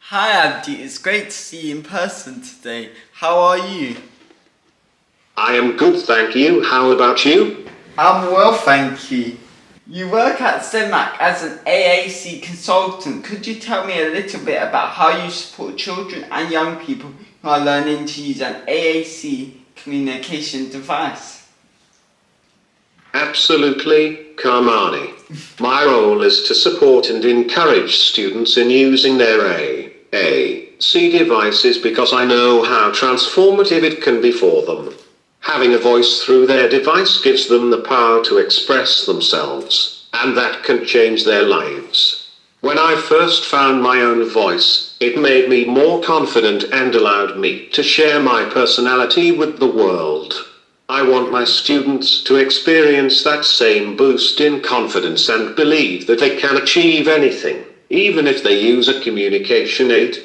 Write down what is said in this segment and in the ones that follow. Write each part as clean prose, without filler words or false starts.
Hi Abdi, it's great to see you in person today. How are you? I am good, thank you. How about you? I'm well, thank you. You work at CENMAC as an AAC consultant. Could you tell me a little bit about how you support children and young people who are learning to use an AAC communication device? Absolutely, Khamani. My role is to support and encourage students in using their AAC devices because I know how transformative it can be for them. Having a voice through their device gives them the power to express themselves, and that can change their lives. When I first found my own voice, it made me more confident and allowed me to share my personality with the world. I want my students to experience that same boost in confidence and believe that they can achieve anything, even if they use a communication aid.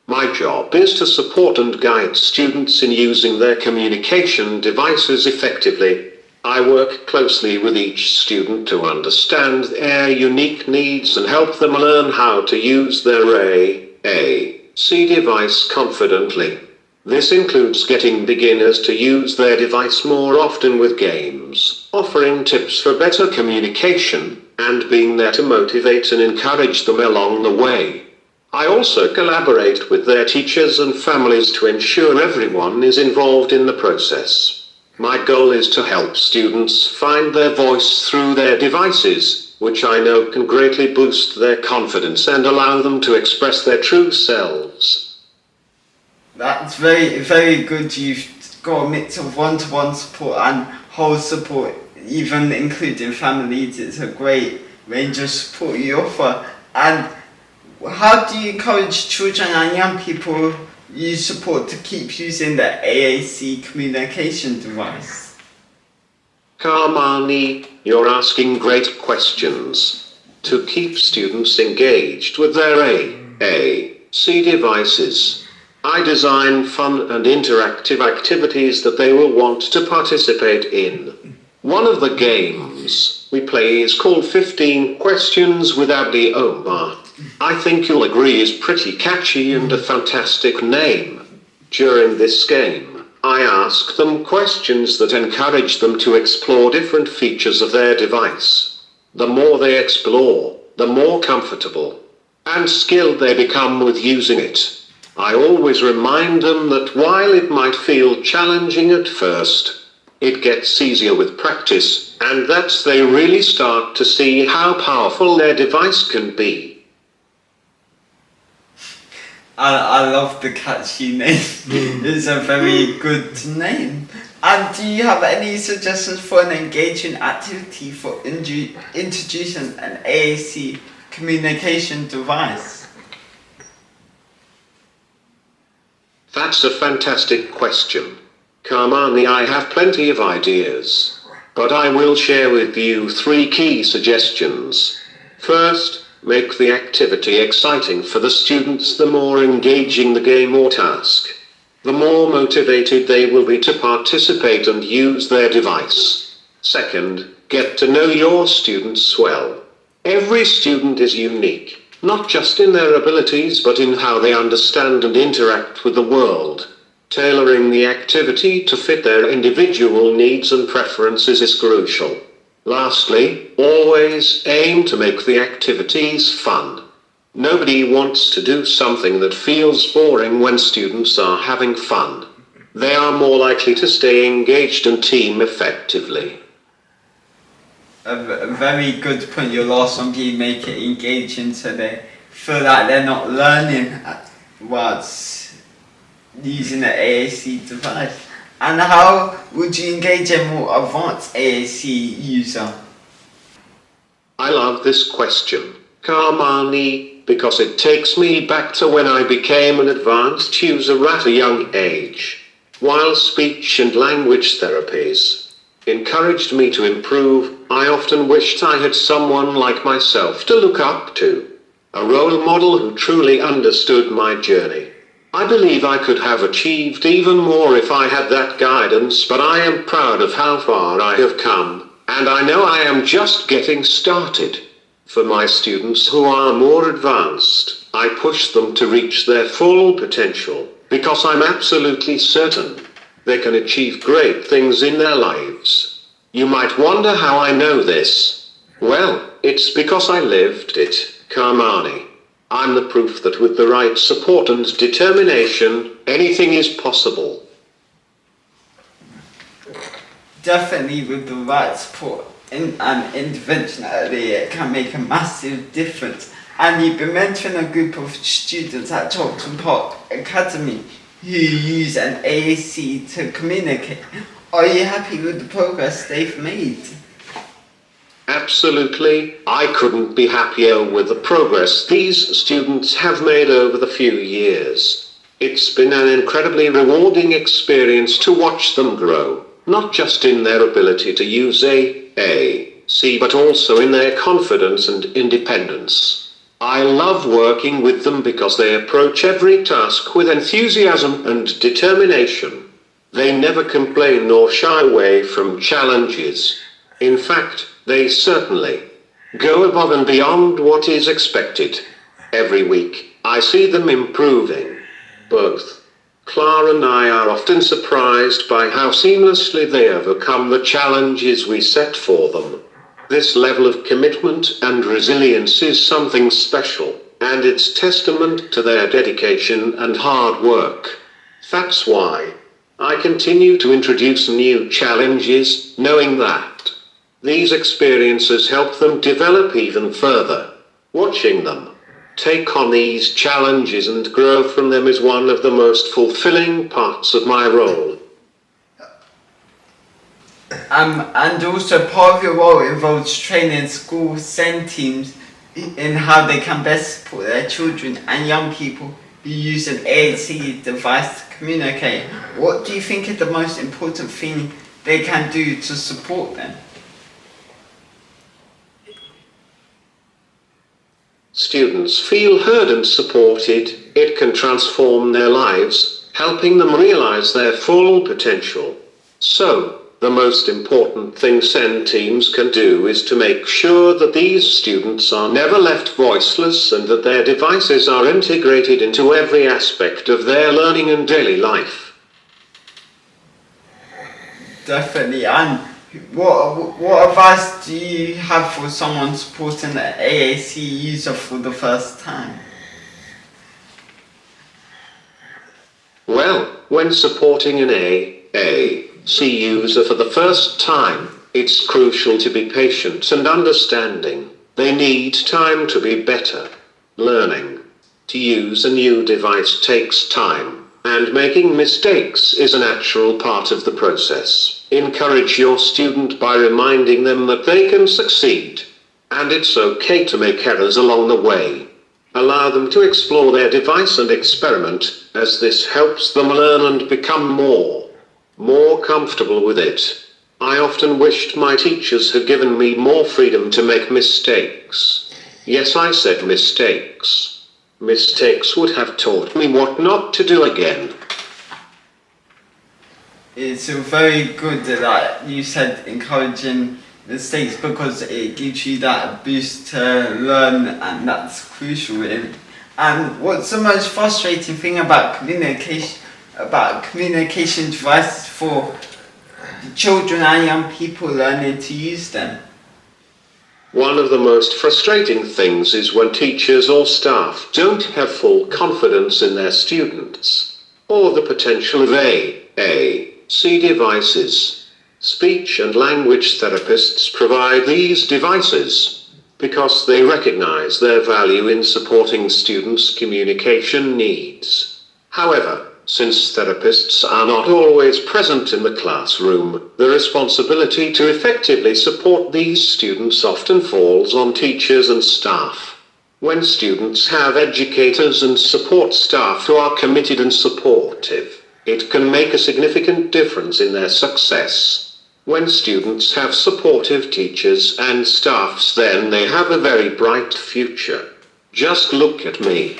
My job is to support and guide students in using their communication devices effectively. I work closely with each student to understand their unique needs and help them learn how to use their AAC device confidently. This includes getting beginners to use their device more often with games, offering tips for better communication, and being there to motivate and encourage them along the way. I also collaborate with their teachers and families to ensure everyone is involved in the process. My goal is to help students find their voice through their devices, which I know can greatly boost their confidence and allow them to express their true selves. That's very, very good. You've got a mix of one-to-one support and whole support, even including families. It's a great range of support you offer. And how do you encourage children and young people you support to keep using the AAC communication device? Khamani, you're asking great questions. To keep students engaged with their AAC devices, I design fun and interactive activities that they will want to participate in. One of the games we play is called 15 Questions with Abdi Omar. I think you'll agree is pretty catchy and a fantastic name. During this game, I ask them questions that encourage them to explore different features of their device. The more they explore, the more comfortable and skilled they become with using it. I always remind them that while it might feel challenging at first, it gets easier with practice, and that they really start to see how powerful their device can be. I love the catchy name. It's a very good name. And do you have any suggestions for an engaging activity for introducing an AAC communication device? That's a fantastic question. Khamani, I have plenty of ideas, but I will share with you 3 key suggestions. First, make the activity exciting for the students. The more engaging the game or task, the more motivated they will be to participate and use their device. Second, get to know your students well. Every student is unique, not just in their abilities but in how they understand and interact with the world. Tailoring the activity to fit their individual needs and preferences is crucial. Lastly, always aim to make the activities fun. Nobody wants to do something that feels boring when students are having fun. They are more likely to stay engaged and team effectively. A very good point, your last one being make it engaging so they feel like they're not learning whilst using the AAC device. And how would you engage a more advanced AAC user? I love this question, Khamani, because it takes me back to when I became an advanced user at a young age. While speech and language therapies encouraged me to improve, I often wished I had someone like myself to look up to, a role model who truly understood my journey. I believe I could have achieved even more if I had that guidance, but I am proud of how far I have come, and I know I am just getting started. For my students who are more advanced, I push them to reach their full potential, because I'm absolutely certain they can achieve great things in their lives. You might wonder how I know this. Well, it's because I lived it, Khamani. I'm the proof that with the right support and determination, anything is possible. Definitely with the right support and intervention early, it can make a massive difference. And you've been mentoring a group of students at Talkton Park Academy who use an AAC to communicate. Are you happy with the progress they've made? Absolutely. I couldn't be happier with the progress these students have made over the few years. It's been an incredibly rewarding experience to watch them grow, not just in their ability to use AAC, but also in their confidence and independence. I love working with them because they approach every task with enthusiasm and determination. They never complain nor shy away from challenges. In fact, they certainly go above and beyond what is expected. Every week, I see them improving. Both Clara and I are often surprised by how seamlessly they overcome the challenges we set for them. This level of commitment and resilience is something special, and it's testament to their dedication and hard work. That's why I continue to introduce new challenges, knowing that these experiences help them develop even further. Watching them take on these challenges and grow from them is one of the most fulfilling parts of my role. And also part of your role involves training school SEND teams in how they can best support their children and young people who use an AAC device to communicate. What do you think is the most important thing they can do to support them? Students feel heard and supported. It can transform their lives, helping them realize their full potential. So, the most important thing SEND teams can do is to make sure that these students are never left voiceless and that their devices are integrated into every aspect of their learning and daily life. Definitely. And what advice do you have for someone supporting an AAC user for the first time? Well, when supporting an AAC user for the first time, it's crucial to be patient and understanding. They need time to be better. Learning to use a new device takes time, and making mistakes is a natural part of the process. Encourage your student by reminding them that they can succeed, and it's okay to make errors along the way. Allow them to explore their device and experiment, as this helps them learn and become more comfortable with it. I often wished my teachers had given me more freedom to make mistakes. Yes, I said mistakes. Mistakes would have taught me what not to do again. It's very good that you said encouraging mistakes, because it gives you that boost to learn, and that's crucial. And what's the most frustrating thing about communication devices for children and young people learning to use them? One of the most frustrating things is when teachers or staff don't have full confidence in their students, or the potential of AAC devices. Speech and language therapists provide these devices because they recognize their value in supporting students' communication needs. However, since therapists are not always present in the classroom, the responsibility to effectively support these students often falls on teachers and staff. When students have educators and support staff who are committed and supportive, it can make a significant difference in their success. When students have supportive teachers and staffs, then they have a very bright future. Just look at me.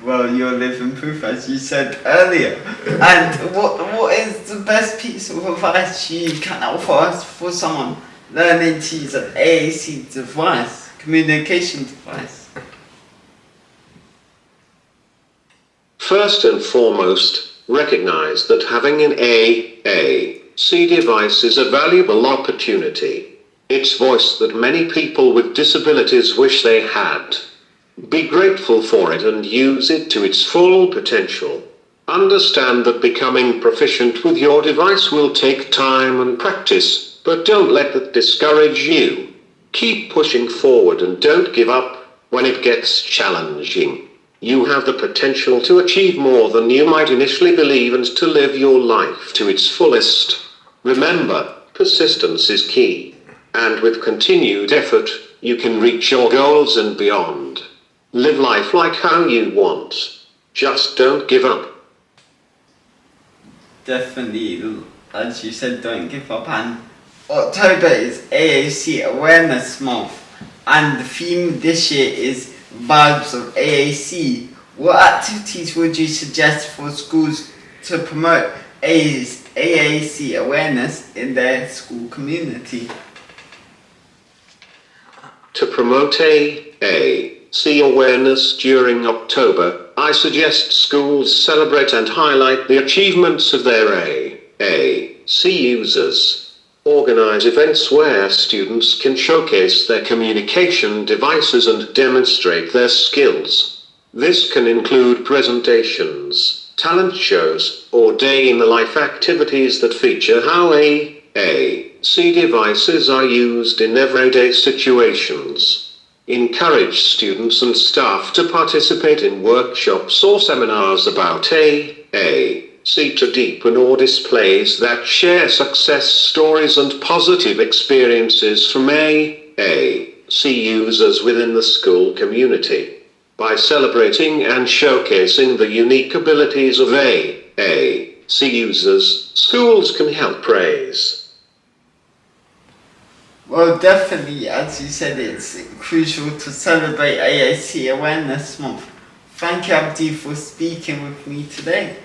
Well, you're living proof, as you said earlier. And what is the best piece of advice you can offer us for someone learning to use an AAC device, communication device? First and foremost, recognize that having an AAC device is a valuable opportunity. It's voice that many people with disabilities wish they had. Be grateful for it and use it to its full potential. Understand that becoming proficient with your device will take time and practice, but don't let that discourage you. Keep pushing forward and don't give up when it gets challenging. You have the potential to achieve more than you might initially believe and to live your life to its fullest. Remember, persistence is key. And with continued effort, you can reach your goals and beyond. Live life like how you want. Just don't give up. Definitely, as you said, don't give up. And October is AAC Awareness Month, and the theme this year is Vibes of AAC. What activities would you suggest for schools to promote AAC awareness in their school community? To promote AAC awareness during October, I suggest schools celebrate and highlight the achievements of their AAC users. Organize events where students can showcase their communication devices and demonstrate their skills. This can include presentations, talent shows, or day-in-the-life activities that feature how AAC devices are used in everyday situations. Encourage students and staff to participate in workshops or seminars about AAC to deepen or displays that share success stories and positive experiences from AAC users within the school community. By celebrating and showcasing the unique abilities of AAC users, schools can help raise. Well, definitely, as you said, it's crucial to celebrate AAC Awareness Month. Thank you, Abdi, for speaking with me today.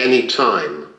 Anytime.